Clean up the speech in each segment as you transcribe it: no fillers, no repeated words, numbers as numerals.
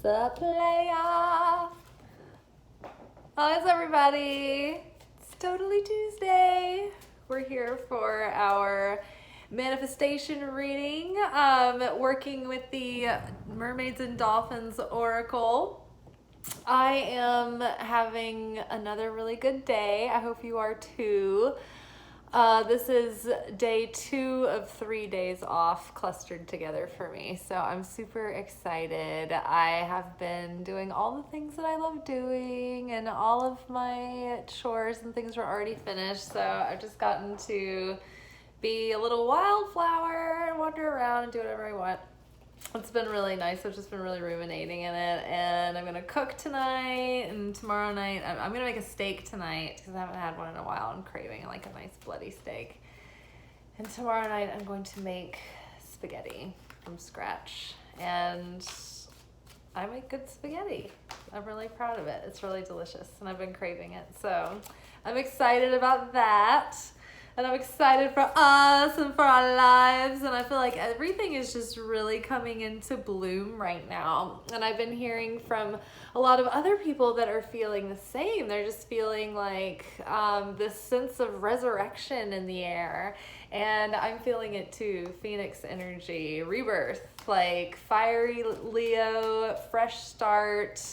What's up, playa? How's everybody? It's totally Tuesday. We're here for our manifestation reading, working with the Mermaids and Dolphins Oracle. I am having another really good day. I hope you are too. This is day 2 of 3 days off clustered together for me, so I'm super excited. I have been doing all the things that I love doing, and all of my chores and things were already finished, so I've just gotten to be a little wildflower and wander around and do whatever I want. It's been really nice. I've just been really ruminating in it, and I'm gonna cook tonight, and tomorrow night I'm gonna make a steak tonight because I haven't had one in a while. I'm craving like a nice bloody steak. And tomorrow night I'm going to make spaghetti from scratch, and I make good spaghetti. I'm really proud of it. It's really delicious, and I've been craving it, so I'm excited about that. And I'm excited for us and for our lives. And I feel like everything is just really coming into bloom right now. And I've been hearing from a lot of other people that are feeling the same. They're just feeling like this sense of resurrection in the air. And I'm feeling it too. Phoenix energy, rebirth, like fiery Leo, fresh start.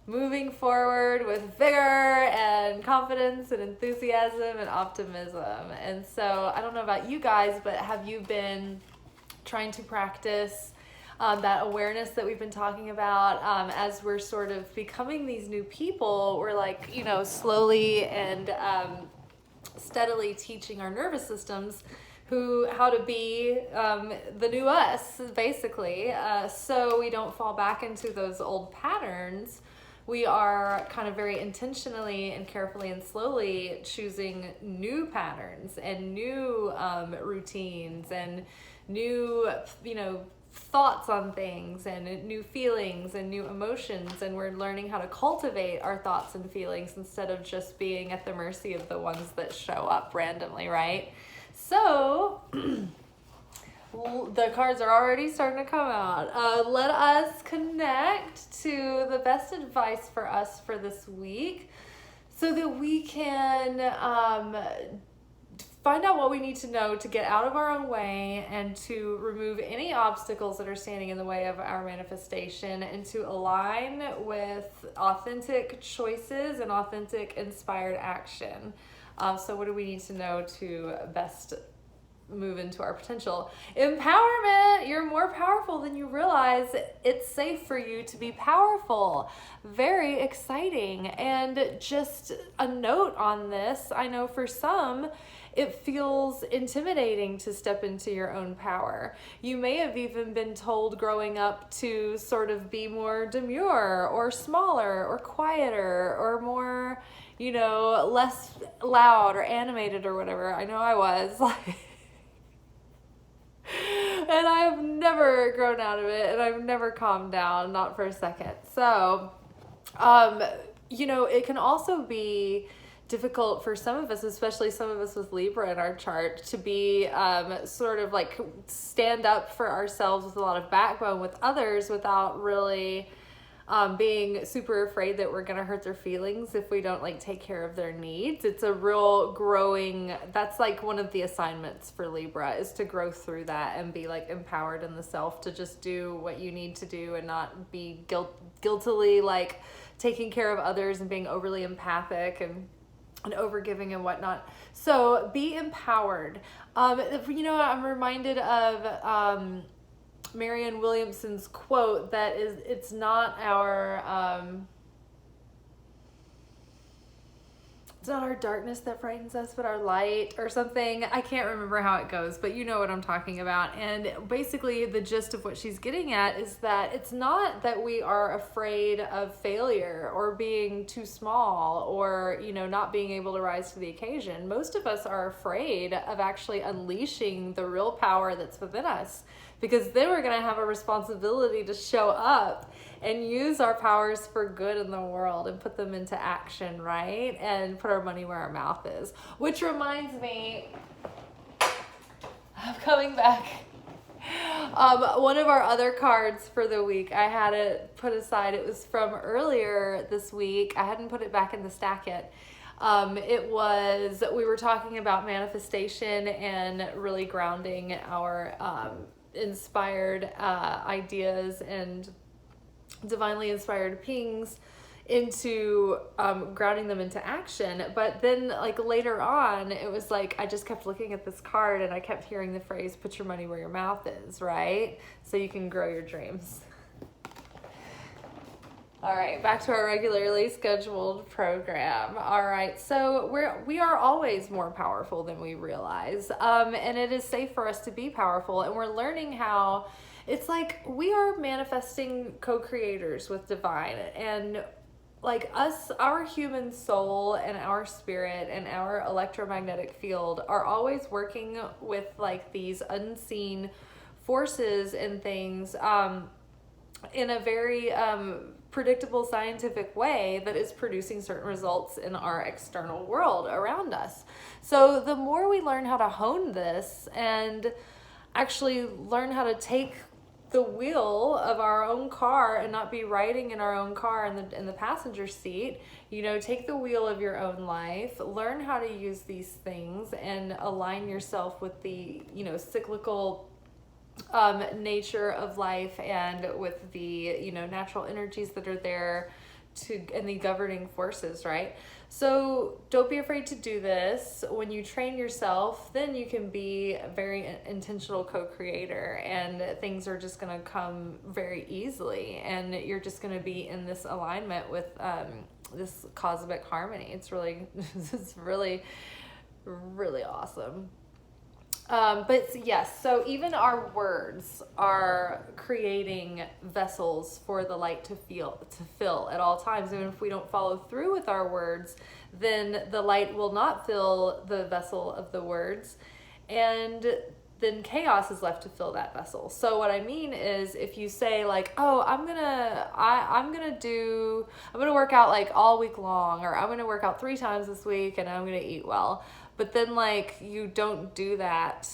Moving forward with vigor and confidence and enthusiasm and optimism. And so I don't know about you guys, but have you been trying to practice that awareness that we've been talking about as we're sort of becoming these new people? We're like, slowly and steadily teaching our nervous systems how to be the new us, basically, so we don't fall back into those old patterns. We are kind of very intentionally and carefully and slowly choosing new patterns and new routines and new, thoughts on things and new feelings and new emotions. And we're learning how to cultivate our thoughts and feelings instead of just being at the mercy of the ones that show up randomly, right? So the cards are already starting to come out. Let us connect to the best advice for us for this week so that we can find out what we need to know to get out of our own way and to remove any obstacles that are standing in the way of our manifestation and to align with authentic choices and authentic inspired action. So what do we need to know to best move into our potential? Empowerment. You're more powerful than you realize. It's safe for you to be powerful. Very exciting. And just a note on this, I know for some it feels intimidating to step into your own power. You may have even been told growing up to sort of be more demure or smaller or quieter or more, less loud or animated or whatever. I know I was like and I have never grown out of it, and I've never calmed down, not for a second. So, it can also be difficult for some of us, especially some of us with Libra in our chart, to be sort of like stand up for ourselves with a lot of backbone with others without really being super afraid that we're going to hurt their feelings if we don't take care of their needs. It's a real growing, that's like one of the assignments for Libra, is to grow through that and be empowered in the self to just do what you need to do and not be guiltily taking care of others and being overly empathic and overgiving and whatnot. So be empowered. I'm reminded of Marianne Williamson's quote that is, it's not our darkness that frightens us, but our light or something. I can't remember how it goes, but you know what I'm talking about. And basically the gist of what she's getting at is that it's not that we are afraid of failure or being too small or, not being able to rise to the occasion. Most of us are afraid of actually unleashing the real power that's within us, because then we're going to have a responsibility to show up and use our powers for good in the world and put them into action, right? And put our money where our mouth is. Which reminds me, I'm coming back One of our other cards for the week, I had it put aside. It was from earlier this week. I hadn't put it back in the stack yet. We were talking about manifestation and really grounding our inspired ideas and divinely inspired pings into grounding them into action. But then like later on, it was like I just kept looking at this card and I kept hearing the phrase, put your money where your mouth is, right? So you can grow your dreams. All right, back to our regularly scheduled program. All right, so we are always more powerful than we realize, and it is safe for us to be powerful, and we're learning how it's like we are manifesting co-creators with divine, and like us, our human soul and our spirit and our electromagnetic field are always working with like these unseen forces and things in a very predictable scientific way that is producing certain results in our external world around us. So the more we learn how to hone this and actually learn how to take the wheel of our own car and not be riding in our own car in the passenger seat, take the wheel of your own life, learn how to use these things and align yourself with the, cyclical nature of life and with the, natural energies that are there and the governing forces, right? So don't be afraid to do this. When you train yourself, then you can be a very intentional co-creator and things are just going to come very easily and you're just going to be in this alignment with this cosmic harmony. It's really, really awesome. But yes, so even our words are creating vessels for the light to fill at all times. And if we don't follow through with our words, then the light will not fill the vessel of the words. And then chaos is left to fill that vessel. So what I mean is if you say like, oh, I'm gonna work out like all week long, or I'm gonna work out 3 times this week and I'm gonna eat well. But then like you don't do that,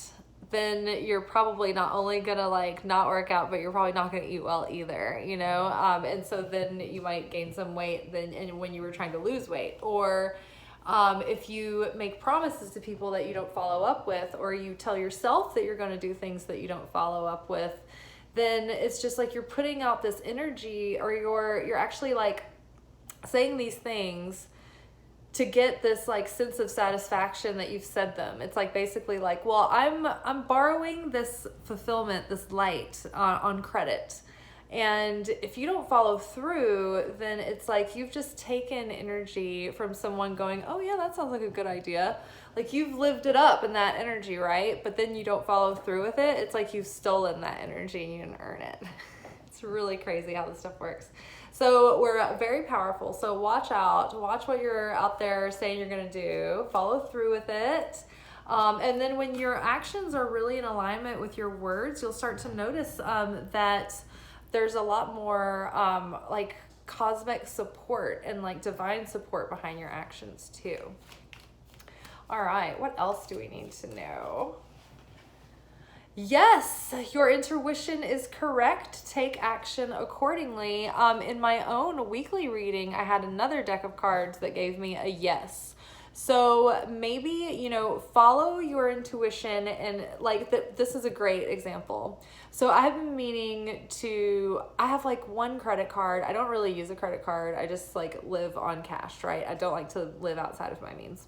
then you're probably not only gonna like not work out, but you're probably not gonna eat well either, and so then you might gain some weight when you were trying to lose weight. Or if you make promises to people that you don't follow up with, or you tell yourself that you're going to do things that you don't follow up with, then it's just like you're putting out this energy, or you're actually like saying these things to get this like sense of satisfaction that you've said them. It's like basically like, well, I'm borrowing this fulfillment, this light on credit. And if you don't follow through, then it's like you've just taken energy from someone going, oh yeah, that sounds like a good idea. Like you've lived it up in that energy, right? But then you don't follow through with it. It's like you've stolen that energy and you didn't earn it. It's really crazy how this stuff works. So we're very powerful. So watch out. Watch what you're out there saying you're going to do. Follow through with it. And then when your actions are really in alignment with your words, you'll start to notice that there's a lot more like cosmic support and like divine support behind your actions too. All right, what else do we need to know? Yes, your intuition is correct. Take action accordingly. In my own weekly reading, I had another deck of cards that gave me a yes. So maybe, follow your intuition and like this is a great example. So I've been meaning I have like one credit card. I don't really use a credit card. I just like live on cash, right? I don't like to live outside of my means.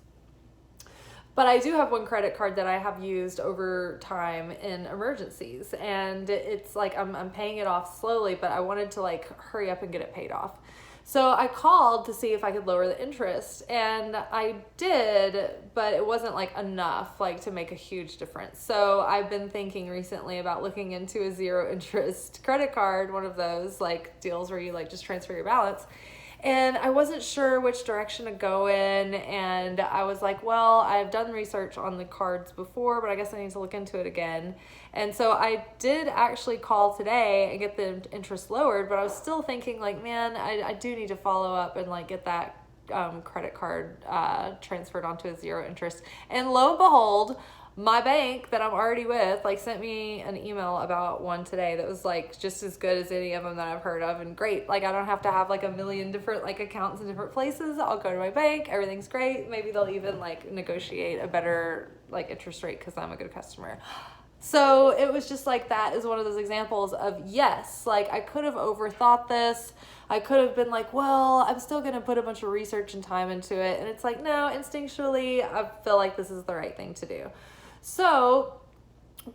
But I do have one credit card that I have used over time in emergencies, and it's like I'm paying it off slowly, but I wanted to like hurry up and get it paid off. So I called to see if I could lower the interest, and I did, but it wasn't like enough like to make a huge difference. So I've been thinking recently about looking into a 0 interest credit card, one of those like deals where you like just transfer your balance. And I wasn't sure which direction to go in, and I was like, well, I've done research on the cards before, but I guess I need to look into it again. And so I did actually call today and get the interest lowered, but I was still thinking like, man, I do need to follow up and like get that credit card transferred onto a 0 interest. And lo and behold, My bank that I'm already with, like, sent me an email about one today that was, like, just as good as any of them that I've heard of, and great. Like, I don't have to have, like, a million different, like, accounts in different places. I'll go to my bank. Everything's great. Maybe they'll even, like, negotiate a better, like, interest rate because I'm a good customer. So it was just like, that is one of those examples of, yes, like, I could have overthought this. I could have been like, well, I'm still going to put a bunch of research and time into it. And it's like, no, instinctually, I feel like this is the right thing to do. So,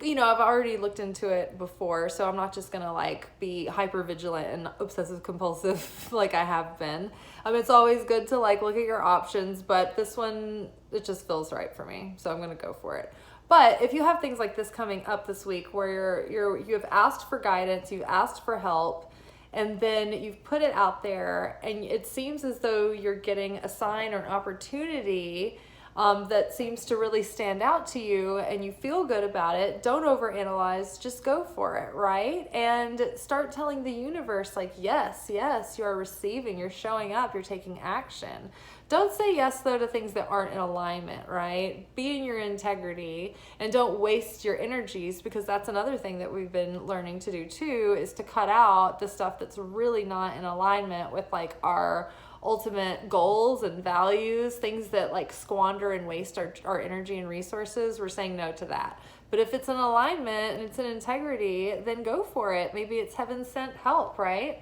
you know, I've already looked into it before, so I'm not just going to, like, be hyper vigilant and obsessive compulsive like I have been. It's always good to, like, look at your options, but this one, it just feels right for me. So I'm going to go for it. But if you have things like this coming up this week where you have asked for guidance, you've asked for help, and then you've put it out there and it seems as though you're getting a sign or an opportunity that seems to really stand out to you and you feel good about it, don't overanalyze, just go for it, right? And start telling the universe, like, yes, you are receiving, you're showing up, you're taking action. Don't say yes, though, to things that aren't in alignment, right? Be in your integrity and don't waste your energies, because that's another thing that we've been learning to do too, is to cut out the stuff that's really not in alignment with, like, our ultimate goals and values, things that, like, squander and waste our energy and resources. We're saying no to that. But if it's in alignment and it's in integrity, then go for it. Maybe it's heaven sent help, right?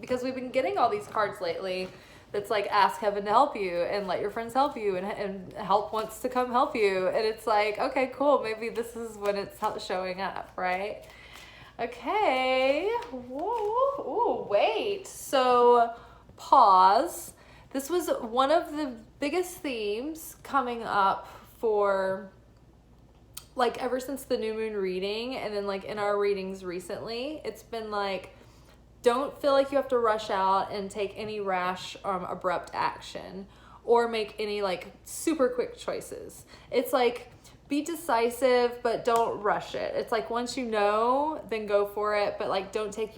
Because we've been getting all these cards lately that's like, ask heaven to help you and let your friends help you, and help wants to come help you. And it's like, okay, cool. Maybe this is when it's showing up, right? Okay. Whoa. Ooh, wait. So pause. This was one of the biggest themes coming up for, like, ever since the new moon reading, and then, like, in our readings recently, it's been like, don't feel like you have to rush out and take any rash, abrupt action or make any, like, super quick choices. It's like, be decisive, but don't rush it. It's like, once you know, then go for it. But, like, don't take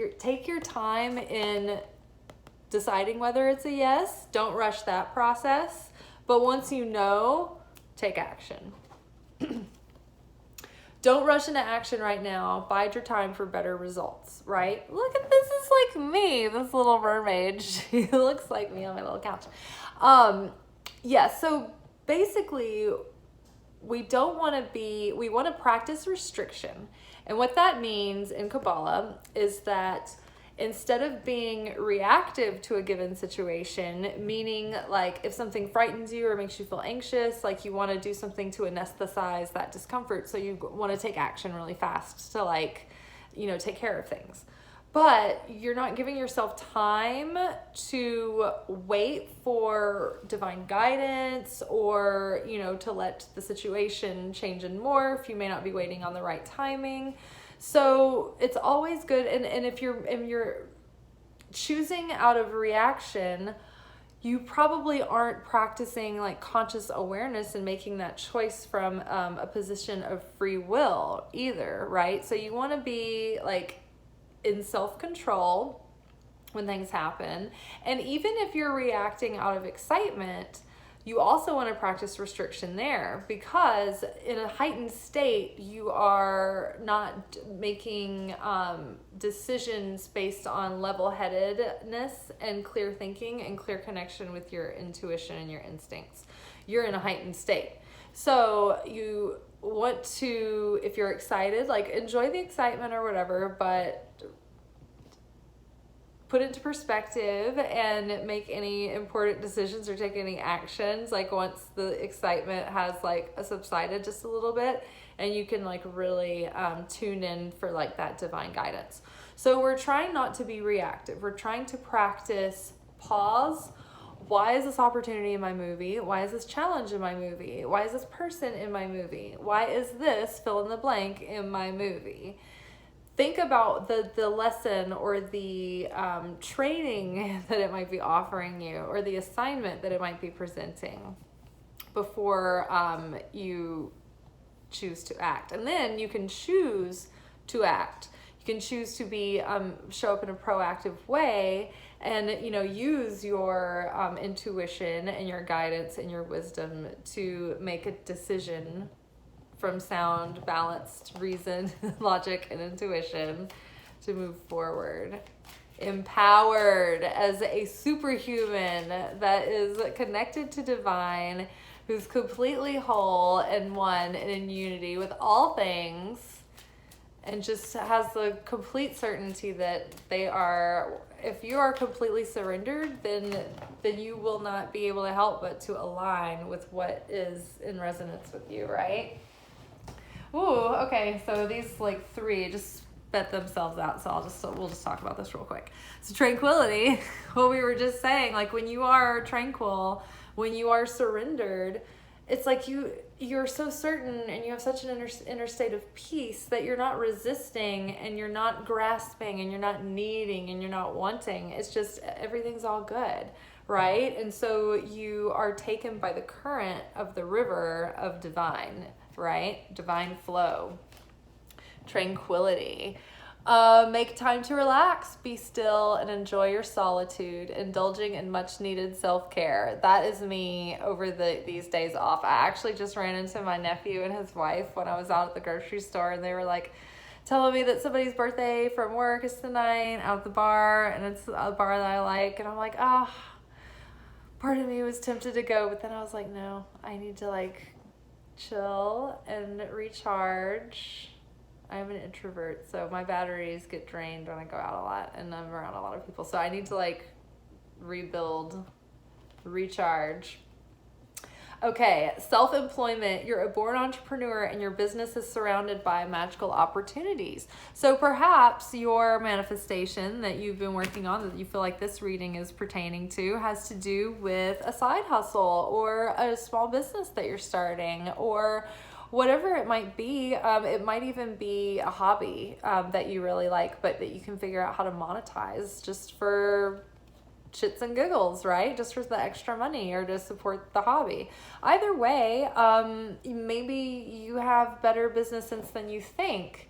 your time in deciding whether it's a yes. Don't rush that process. But once you know, take action. Don't rush into action right now. Bide your time for better results, right? Look at this, is like me, this little mermaid. She looks like me on my little couch. So basically, we want to practice restriction. And what that means in Kabbalah is that instead of being reactive to a given situation, meaning, like, if something frightens you or makes you feel anxious, like, you want to do something to anesthetize that discomfort, so you want to take action really fast to, like, you know, take care of things. But you're not giving yourself time to wait for divine guidance or, you know, to let the situation change and morph. You may not be waiting on the right timing. So it's always good, and if you're choosing out of reaction, you probably aren't practicing, like, conscious awareness and making that choice from a position of free will either, right? So you want to be, like, in self-control when things happen, and even if you're reacting out of excitement, you also want to practice restriction there, because in a heightened state, you are not making decisions based on level-headedness and clear thinking and clear connection with your intuition and your instincts. You're in a heightened state. So you want to, if you're excited, like, enjoy the excitement or whatever, but put it into perspective and make any important decisions or take any actions, like, once the excitement has, like, subsided just a little bit, and you can, like, really tune in for, like, that divine guidance. So we're trying not to be reactive. We're trying to practice pause. Why is this opportunity in my movie? Why is this challenge in my movie? Why is this person in my movie? Why is this fill in the blank in my movie? Think about the lesson or the training that it might be offering you, or the assignment that it might be presenting before you choose to act. And then you can choose to act. You can choose to be show up in a proactive way, and, you know, use your intuition and your guidance and your wisdom to make a decision from sound, balanced reason, logic, and intuition to move forward. Empowered as a superhuman that is connected to divine, who's completely whole and one and in unity with all things, and just has the complete certainty that they are, if you are completely surrendered, then you will not be able to help but to align with what is in resonance with you, right? Ooh, okay, so these like three just spit themselves out, so we'll just talk about this real quick. So tranquility, what we were just saying, like when you are tranquil, when you are surrendered, it's like you're so certain and you have such an inner state of peace that you're not resisting and you're not grasping and you're not needing and you're not wanting. It's just everything's all good, right? And so you are taken by the current of the river of divine, right? Divine flow. Tranquility. Make time to relax, be still, and enjoy your solitude, indulging in much needed self-care. That is me over these days off. I actually just ran into my nephew and his wife when I was out at the grocery store, and they were like telling me that somebody's birthday from work is tonight out at the bar, and it's a bar that I like, and I'm like, part of me was tempted to go, but then I was like, no, I need to like chill and recharge. I'm an introvert, so my batteries get drained when I go out a lot and I'm around a lot of people. So I need to like rebuild, recharge. Okay, self-employment. You're a born entrepreneur and your business is surrounded by magical opportunities. So perhaps your manifestation that you've been working on, that you feel like this reading is pertaining to, has to do with a side hustle or a small business that you're starting, or whatever it might be. It might even be a hobby that you really like, but that you can figure out how to monetize just for shits and giggles, right? Just for the extra money or to support the hobby. Either way, maybe you have better business sense than you think.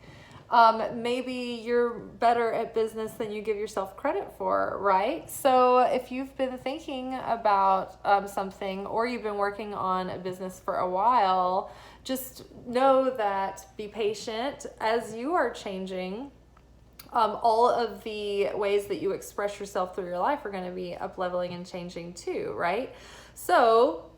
Maybe you're better at business than you give yourself credit for, right? So if you've been thinking about something, or you've been working on a business for a while, just know that be patient as you are changing. All of the ways that you express yourself through your life are going to be up-leveling and changing too, right? So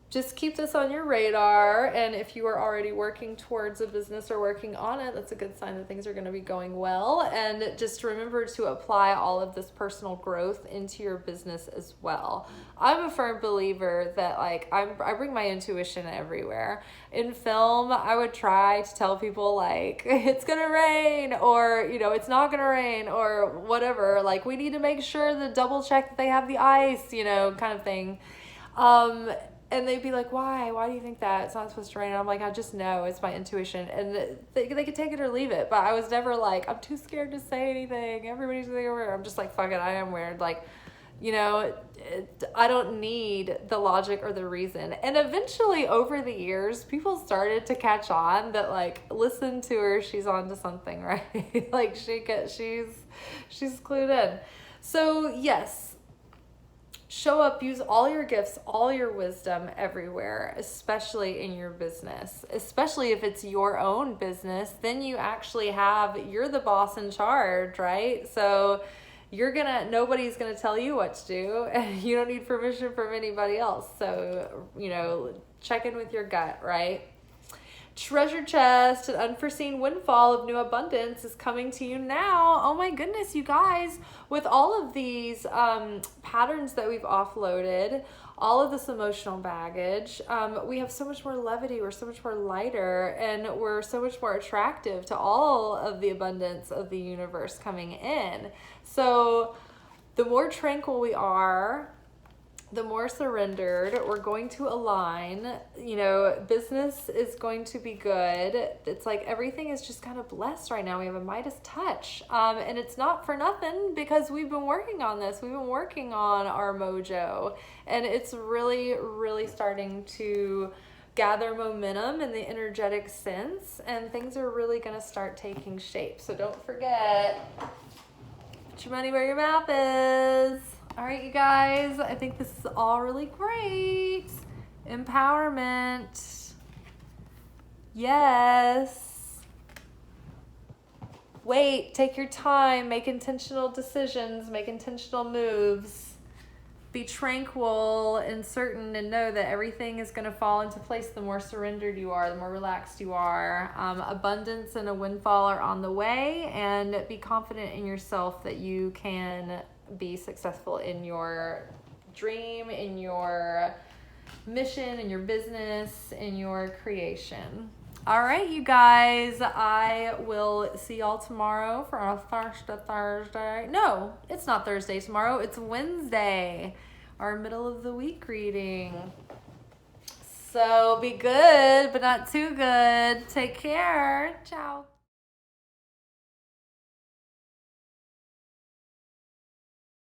just keep this on your radar, and if you are already working towards a business or working on it, that's a good sign that things are going to be going well. And just remember to apply all of this personal growth into your business as well. I'm a firm believer that like I bring my intuition everywhere. In film, I would try to tell people like it's gonna rain, or it's not gonna rain, or whatever. Like we need to make sure to double check that they have the ice, kind of thing. And they'd be like, why? Why do you think that? It's not supposed to rain. And I'm like, I just know. It's my intuition. And they could take it or leave it. But I was never like, I'm too scared to say anything. Everybody's weird. I'm just like, fuck it, I am weird. Like, I don't need the logic or the reason. And eventually, over the years, people started to catch on that, like, listen to her. She's on to something, right? Like, she's clued in. So, yes. Show up, use all your gifts, all your wisdom everywhere, especially in your business. Especially if it's your own business, then you're the boss in charge, right? So nobody's gonna tell you what to do, and you don't need permission from anybody else. So, check in with your gut, right? Treasure chest, an unforeseen windfall of new abundance is coming to you now. Oh my goodness, you guys, with all of these patterns that we've offloaded, all of this emotional baggage, we have so much more levity, we're so much more lighter, and we're so much more attractive to all of the abundance of the universe coming in. So the more tranquil we are, the more surrendered, we're going to align, business is going to be good. It's like everything is just kind of blessed right now. We have a Midas touch. And it's not for nothing, because we've been working on this. We've been working on our mojo, and it's really, really starting to gather momentum in the energetic sense, and things are really going to start taking shape. So don't forget, put your money where your mouth is. All right, you guys, I think this is all really great. Empowerment. Yes. Wait, take your time, make intentional decisions, make intentional moves. Be tranquil and certain and know that everything is going to fall into place the more surrendered you are, the more relaxed you are. Abundance and a windfall are on the way, and be confident in yourself that you can be successful in your dream, in your mission, in your business, in your creation. All right, you guys, I will see y'all tomorrow for our Thursday. No, it's not Thursday tomorrow. It's Wednesday, our middle of the week reading. So be good, but not too good. Take care. Ciao.